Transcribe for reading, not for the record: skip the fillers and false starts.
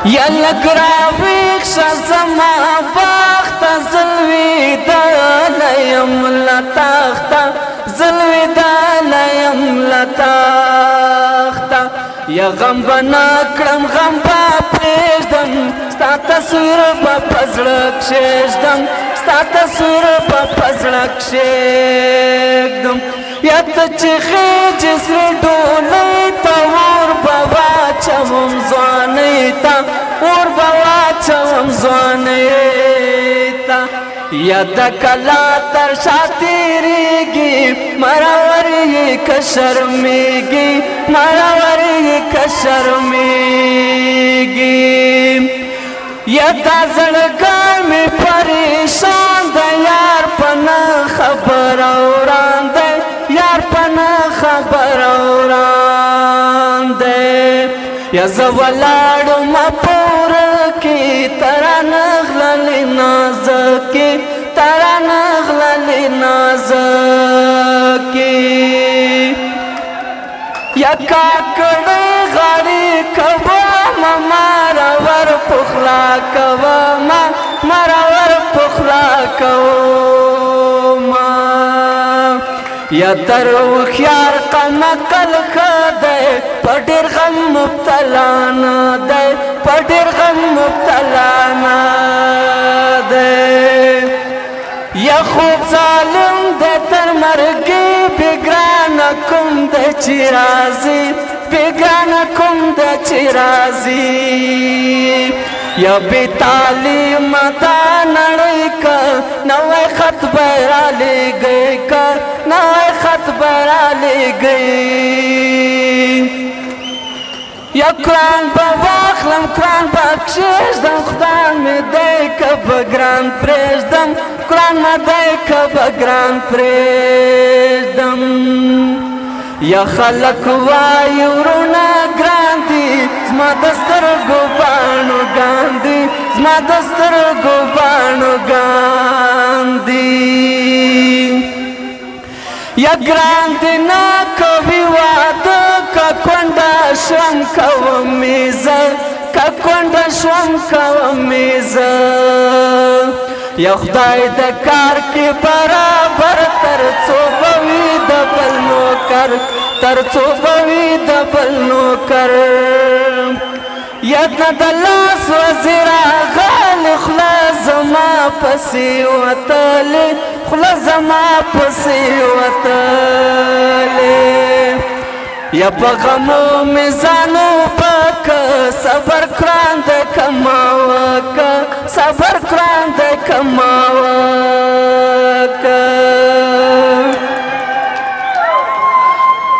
یا لگراویک شزما باخت زلوی دالیم لتاختا زلوی دالیم لتاختا یا غم بنا کرم غم با پریشدم ستا تصویر با پزړک شیشدم ستا تصویر با پزړک شیشدم یا ته چې خېج سر ډولۍ ته اور به واچوم ځوانۍ ته اور به واچوم ځوانۍ ته یا د کلا تر شا تېرېږي مرور یې که شرمېږي مرور یې که شرمېږي یا دا زړګی مې پریشان د یار په نه خبره وران دی یار په نه خبره وران دی یا زه ولاړم په وره کې ته رانغللې نازکې ته رانغللې نازکې یا کاکړۍ غاړې کومه مرور پخلا کومه مرور پخلا کومه یا تر هوښیار قمقل ښه دی په ډېر غم مبتلا نه دی په ډېر غم مبتلا نه دی یا خوب ظالم دی تر مرګې بېګرانه کوم دی چې راځي بېګرانه کوم دی چې راځي یا بې تعلیمه دا نړۍ که نوی خط به رالیږئ که نوی خط به رالیږئ یا قرآن به واخلم قرآن به کښېږدم خدای مې دی که به ګران پرېږدم قرآن مې دی که به ګران پرېږدم یا خلک وایي ورونه ګران دي زما د سترګو باڼو ګاندي زما د سترګو باڼو ګاندي یا ګران دي نه کوي واده که کونډه شوم کومې زه که کونډه شوم کومې زه یا خدای د کار کې برابر تر څو به وي د بل نوکر تر څو به وي د بل نوکر یا نه د لاس وزیر غالي خوله زما پسې وتلې خوله زما پسې وتلې یا په غمو مې ځان وپکه صبر ګران دی که ما وکه صبر ګران دی که ما وکه